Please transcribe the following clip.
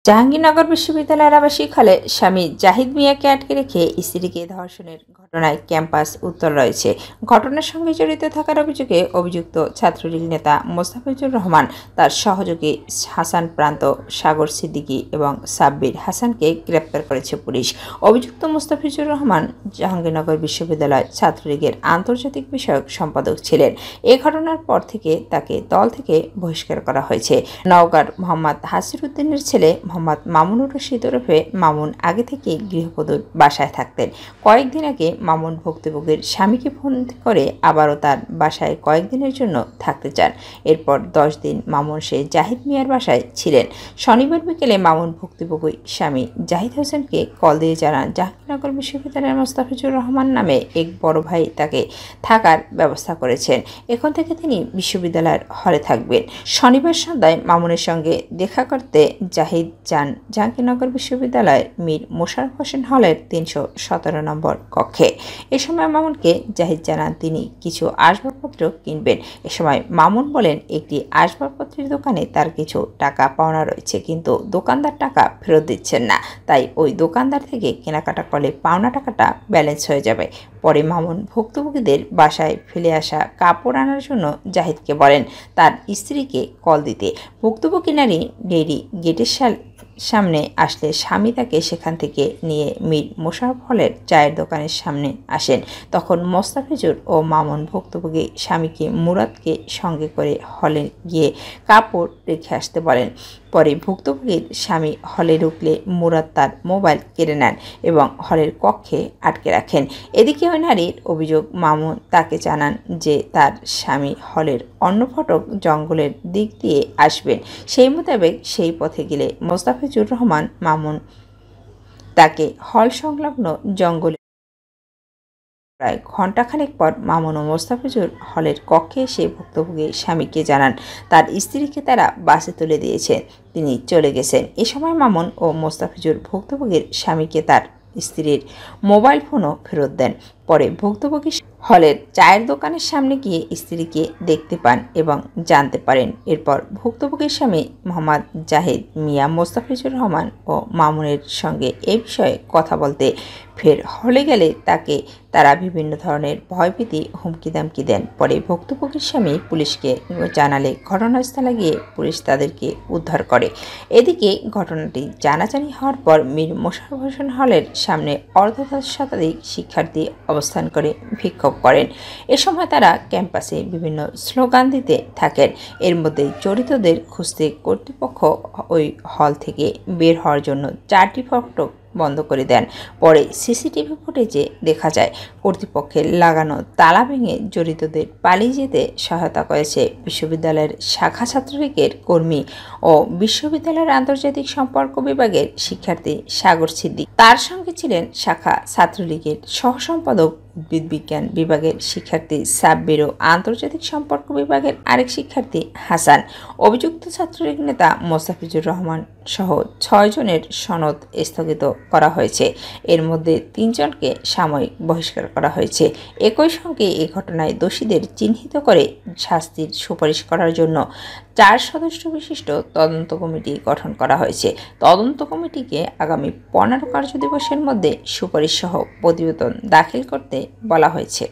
জাহাঙ্গীরনগর বিশ্ববিদ্যালয়ের আবাসিক হলে স্বামী জাহিদ মিয়াকে আটকে রেখে স্ত্রীকে ধর্ষণের ঘটনায় ক্যাম্পাস উত্তল রয়েছে। ঘটনার সঙ্গে জড়িত থাকার অভিযোগে অভিযুক্ত ছাত্রলীগ নেতা মোস্তাফিজুর রহমান, তার সহযোগী হাসান প্রান্ত, সাগর সিদ্দিকী এবং সাব্বির হাসানকে গ্রেপ্তার করেছে পুলিশ। অভিযুক্ত মোস্তাফিজুর রহমান জাহাঙ্গীরনগর বিশ্ববিদ্যালয় ছাত্রলীগের আন্তর্জাতিক বিষয়ক সম্পাদক ছিলেন। এ ঘটনার পর থেকে তাকে দল থেকে বহিষ্কার করা হয়েছে। নওগাঁর মোহাম্মদ হাসির উদ্দিনের ছেলে মোহাম্মদ মামুনুর রশিদ ওরফে মামুন আগে থেকে গৃহবধূর বাসায় থাকতেন। কয়েকদিন আগে মামুন ভুক্তভোগীর স্বামীকে ফোন করে আবারও তার বাসায় কয়েকদিনের জন্য থাকতে চান। এরপর 10 দিন মামুন সে জাহিদ মিয়ার বাসায় ছিলেন। শনিবার বিকেলে মামুন ভুক্তভোগী স্বামী জাহিদ হোসেনকে কল দিয়ে জানান জাহাঙ্গীরনগর বিশ্ববিদ্যালয়ের মোস্তাফিজুর রহমান নামে এক বড় ভাই তাকে থাকার ব্যবস্থা করেছেন। এখন থেকে তিনি বিশ্ববিদ্যালয়ের হলে থাকবেন। শনিবার সন্ধ্যায় মামুনের সঙ্গে দেখা করতে জাহিদ যান জাহাঙ্গীরনগর বিশ্ববিদ্যালয়ের মীর মোশাররফ হোসেন হলের 317 নম্বর কক্ষে। এ সময় মামুনকে জাহিদ জানান তিনি কিছু আসবাবপত্র কিনবেন। এ সময় মামুন বলেন একটি আসবাবপত্রের দোকানে তার কিছু টাকা পাওনা রয়েছে, কিন্তু দোকানদার টাকা ফেরত দিচ্ছেন না, তাই ওই দোকানদার থেকে কেনাকাটা করলে পাওনা টাকাটা ব্যালেন্স হয়ে যাবে। পরে মামুন ভুক্তভোগীদের বাসায় ফেলে আসা কাপড় আনার জন্য জাহিদকে বলেন তার স্ত্রীকে কল দিতে। ভুক্তভোগী নারী ডেইরি গেটের সামনে আসলে স্বামী তাকে সেখান থেকে নিয়ে মীর মোশাররফ হলের চায়ের দোকানের সামনে আসেন। তখন মোস্তাফিজুর ও মামুন ভুক্তভোগী স্বামীকে মুরাদকে সঙ্গে করে হলে গিয়ে কাপড় রেখে আসতে বলেন। পরে ভুক্তভোগীর স্বামী হলে ঢুকলে মুরাদ তার মোবাইল কেড়ে নেন এবং হলের কক্ষে আটকে রাখেন। এদিকে ওই নারীর অভিযোগ মামুন তাকে জানান যে তার স্বামী হলের অন্য ফটক জঙ্গলের দিক দিয়ে আসবেন। সেই মোতাবেক সেই পথে গেলে মোস্তাফিজুর রহমান মামুন তাকে হল সংলগ্ন জঙ্গলে প্রায় ঘণ্টাখানেক পর মামুন ও মোস্তাফিজুর হলের কক্ষে এসে ভুক্তভোগী স্বামীকে জানান তার স্ত্রীকে তারা বাসে তুলে দিয়েছেন, তিনি চলে গেছেন। এ সময় মামুন ও মোস্তাফিজুর ভুক্তভোগীর স্বামীকে তার স্ত্রীর মোবাইল ফোনও ফেরত দেন। পরে ভুক্তভোগী হলের চায়ের দোকানের সামনে গিয়ে স্ত্রীকে দেখতে পান এবং জানতে পারেন। এরপর ভুক্তভোগীর স্বামী মোহাম্মদ জাহিদ মিয়া মোস্তাফিজুর রহমান ও মামুনের সঙ্গে এ বিষয়ে কথা বলতে ফের হলে গেলে তারা বিভিন্ন ধরনের ভয়ভীতি হুমকি দামকি দেন। পরে ভুক্তভোগীর স্বামী পুলিশকে জানালে ঘটনাস্থলে গিয়ে পুলিশ তাদেরকে উদ্ধার করে। এদিকে ঘটনাটি জানাজানি হওয়ার পর মীর মোশাররফ হোসেন হলের সামনে অর্ধশতাধিক শিক্ষার্থী অবস্থান করে বিক্ষোভ করেন। এ সময় তারা ক্যাম্পাসে বিভিন্ন স্লোগান দিতে থাকেন। এর মধ্যে জড়িতদের খুঁজতে কর্তৃপক্ষ ওই হল থেকে বের হওয়ার জন্য 4টি ফটক বন্ধ করে দেন। পরে সিসিটিভি ফুটেজে দেখা যায় কর্তৃপক্ষের লাগানো তালা ভেঙে জড়িতদের পালিয়ে যেতে সহায়তা করেছে বিশ্ববিদ্যালয়ের শাখা ছাত্রলীগের কর্মী ও বিশ্ববিদ্যালয়ের আন্তর্জাতিক সম্পর্ক বিভাগের শিক্ষার্থী সাগর সিদ্দিকী। তার সঙ্গে ছিলেন শাখা ছাত্রলীগের সহসম্পাদক উদ্ভিদ বিজ্ঞান বিভাগের শিক্ষার্থী সাব্বির ও আন্তর্জাতিক সম্পর্ক বিভাগের আরেক শিক্ষার্থী হাসান। অভিযুক্ত ছাত্রলীগ নেতা মোস্তাফিজুর রহমান সহ 6 জনের সনদ স্থগিত করা হয়েছে। এর মধ্যে 3 জনকে সাময়িক বহিষ্কার করা হয়েছে। একই সঙ্গে এই ঘটনায় দোষীদের চিহ্নিত করে শাস্তির সুপারিশ করার জন্য 4 সদস্য বিশিষ্ট তদন্ত কমিটি গঠন করা হয়েছে। তদন্ত কমিটিকে আগামী 15 কার্যদিবসের মধ্যে সুপারিশ সহ প্রতিবেদন দাখিল করতে বলা হয়েছে।